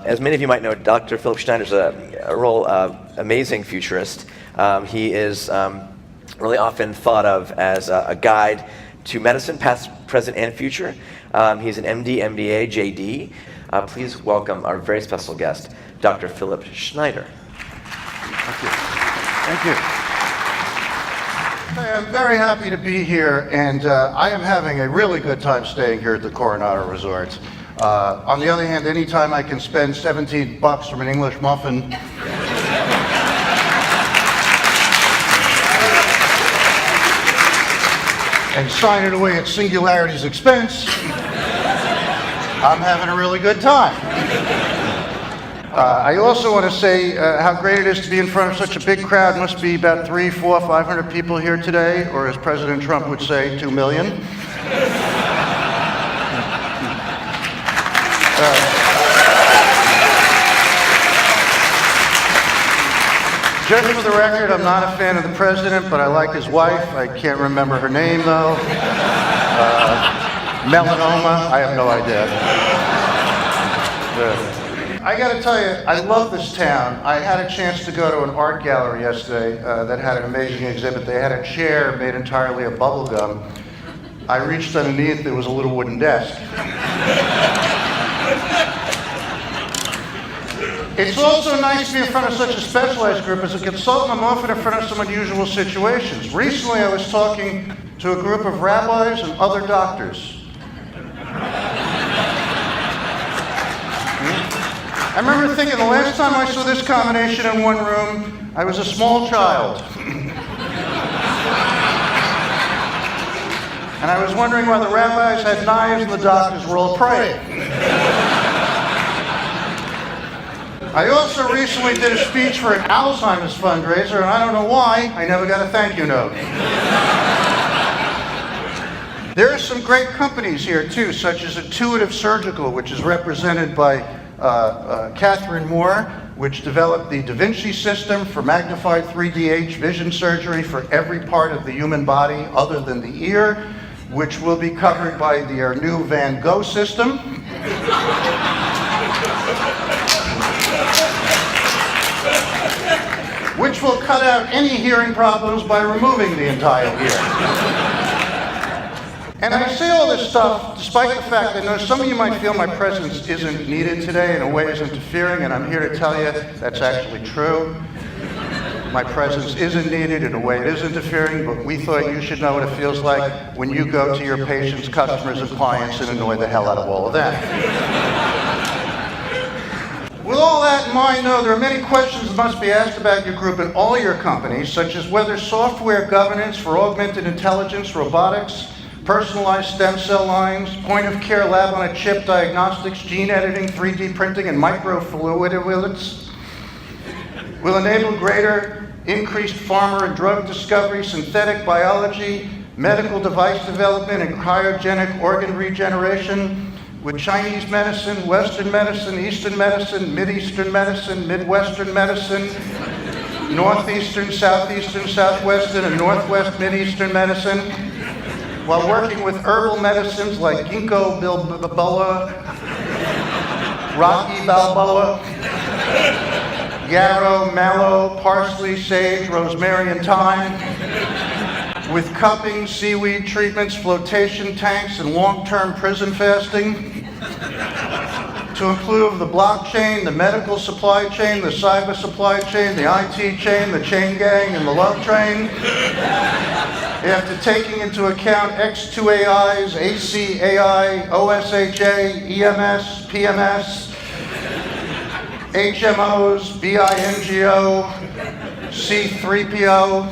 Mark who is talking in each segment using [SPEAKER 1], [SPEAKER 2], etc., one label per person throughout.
[SPEAKER 1] As many of you might know, Dr. Phillip Schneider is a real amazing futurist. He is really often thought of as a guide to medicine, past, present, and future. He's an MD, MBA, JD. Please welcome our very special guest, Dr. Phillip Schneider.
[SPEAKER 2] Thank you. Thank you. I'm very happy to be here, and I am having a really good time staying here at the Coronado Resort. On the other hand, anytime I can spend $17 from an English muffin and sign it away at Singularity's expense, I'm having a really good time. I also want to say how great it is to be in front of such a big crowd. Must be about 300, 400, 500 people here today, or as President Trump would say, 2 million. Just for the record, I'm not a fan of the president, but I like his wife. I can't remember her name, though. Melanoma? I have no idea. I gotta tell you, I love this town. I had a chance to go to an art gallery yesterday that had an amazing exhibit. They had a chair made entirely of bubble gum. I reached underneath, there was a little wooden desk. It's also nice to be in front of such a specialized group. As a consultant, I'm often in front of some unusual situations. Recently, I was talking to a group of rabbis and other doctors. I remember thinking the last time I saw this combination in one room, I was a small child. And I was wondering why the rabbis had knives and the doctors were all praying. I also recently did a speech for an Alzheimer's fundraiser, and I don't know why, I never got a thank you note. There are some great companies here too, such as Intuitive Surgical, which is represented by Catherine Moore, which developed the Da Vinci system for magnified 3DH vision surgery for every part of the human body other than the ear, which will be covered by their new Van Gogh system. Which will cut out any hearing problems by removing the entire ear. And I say all this stuff despite the fact that I know some of you might feel my presence isn't needed today, in a way is interfering, and I'm here to tell you that's actually true. My presence isn't needed, in a way it is interfering, but we thought you should know what it feels like when you go to your patients, customers, and clients and annoy the hell out of all of them. With all that in mind, though, there are many questions that must be asked about your group and all your companies, such as whether software governance for augmented intelligence, robotics, personalized stem cell lines, point-of-care lab-on-a-chip diagnostics, gene editing, 3D printing, and microfluidics will enable greater increased pharma and drug discovery, synthetic biology, medical device development, and cryogenic organ regeneration, with Chinese medicine, Western medicine, Eastern medicine, Mid-Eastern medicine, Midwestern medicine, Northeastern, Southeastern, Southwestern, and Northwest Mid-Eastern medicine, while working with herbal medicines like ginkgo biloba, Rocky Balboa, yarrow, mallow, parsley, sage, rosemary, and thyme, with cupping, seaweed treatments, flotation tanks, and long-term prison fasting, to include the blockchain, the medical supply chain, the cyber supply chain, the IT chain, the chain gang, and the love train. After taking into account X2AIs, ACAI, OSHA, EMS, PMS, HMOs, BINGO, C3PO,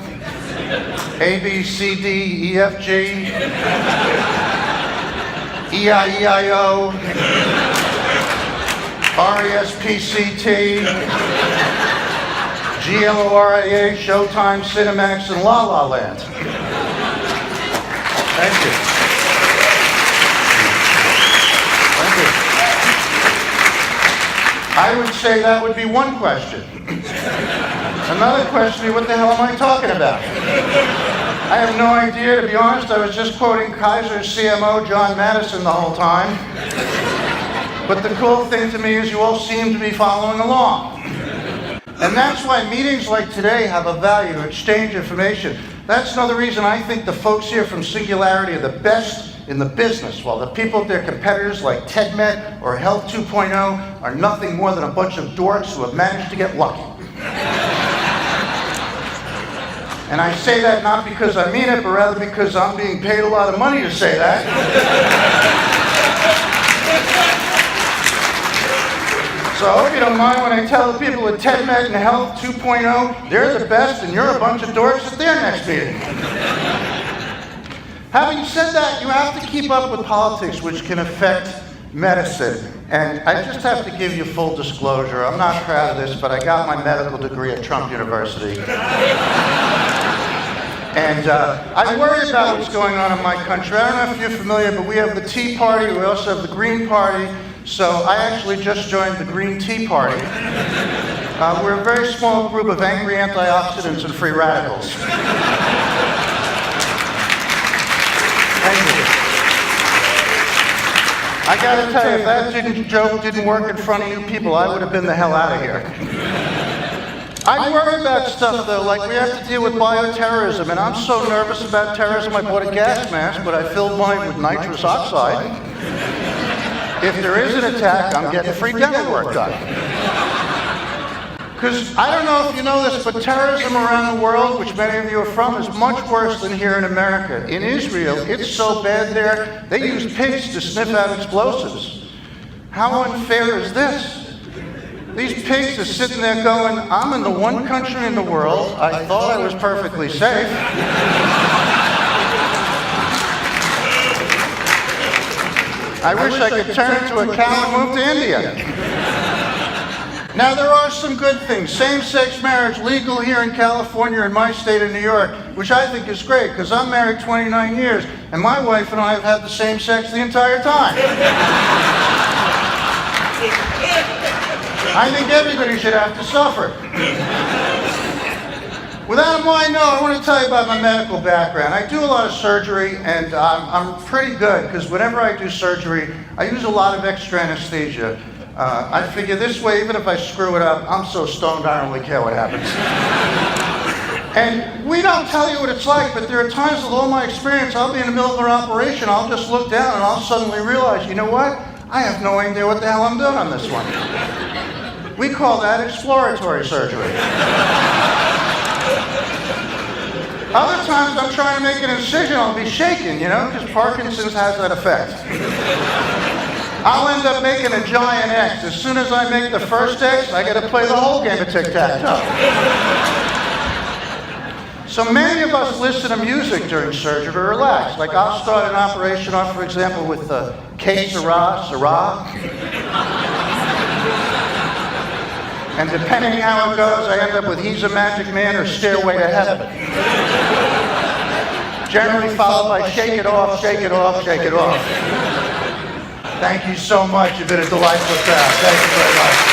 [SPEAKER 2] ABCD, EFG, EIEIO, RESPCT, GLORIA, Showtime, Cinemax, and La La Land. Thank you. Thank you. I would say that would be one question. Another question is, what the hell am I talking about? I have no idea, to be honest. I was just quoting Kaiser's CMO, John Madison, the whole time. But the cool thing to me is you all seem to be following along. And that's why meetings like today have a value to exchange information. That's another reason I think the folks here from Singularity are the best in the business, while the people at their competitors like TEDMED or Health 2.0 are nothing more than a bunch of dorks who have managed to get lucky. And I say that not because I mean it, but rather because I'm being paid a lot of money to say that. So I hope you don't mind when I tell the people at TEDMED and Health 2.0 they're the best and you're a bunch of dorks at their next meeting. Having said that, you have to keep up with politics, which can affect medicine. And I just have to give you full disclosure. I'm not proud of this, but I got my medical degree at Trump University. And I worry about what's going on in my country. I don't know if you're familiar, but we have the Tea Party, we also have the Green Party. So I actually just joined the Green Tea Party. We're a very small group of angry antioxidants and free radicals. Thank you. I gotta tell you, if that joke didn't work in front of you people, I would have been the hell out of here. I worry about stuff though, like we have to deal with bioterrorism, and I'm so nervous about terrorism I bought a gas mask, but I filled mine with nitrous oxide. If there is an attack, I'm getting free dental work done. Because I don't know if you know this, but terrorism around the world, which many of you are from, is much worse than here in America. In Israel, it's so bad there, they use pigs to sniff out explosives. How unfair is this? These pigs are sitting there going, I'm in the one country in the world, I thought I was perfectly safe. I wish I could turn into a cow and move to India. Now, there are some good things. Same-sex marriage legal here in California, in my state of New York, which I think is great, because I'm married 29 years, and my wife and I have had the same sex the entire time. I think everybody should have to suffer. With that in mind, I want to tell you about my medical background. I do a lot of surgery, and I'm pretty good, because whenever I do surgery, I use a lot of extra anesthesia. I figure this way, even if I screw it up, I'm so stoned I don't really care what happens. And we don't tell you what it's like, but there are times with all my experience, I'll be in the middle of an operation, I'll just look down and I'll suddenly realize, you know what? I have no idea what the hell I'm doing on this one. We call that exploratory surgery. Other times I'm trying to make an incision, I'll be shaking, because Parkinson's has that effect. I'll end up making a giant X. As soon as I make the first X, I got to play the whole game of tic-tac-toe. So many of us listen to music during surgery to relax. Like I'll start an operation off, for example, with Que Sera, Sera. And depending how it goes, I end up with He's a Magic Man or Stairway to Heaven. Generally followed by Shake It Off, Shake It Off, Shake It Off. Thank you so much. You've been a delightful crowd. Thank you very much.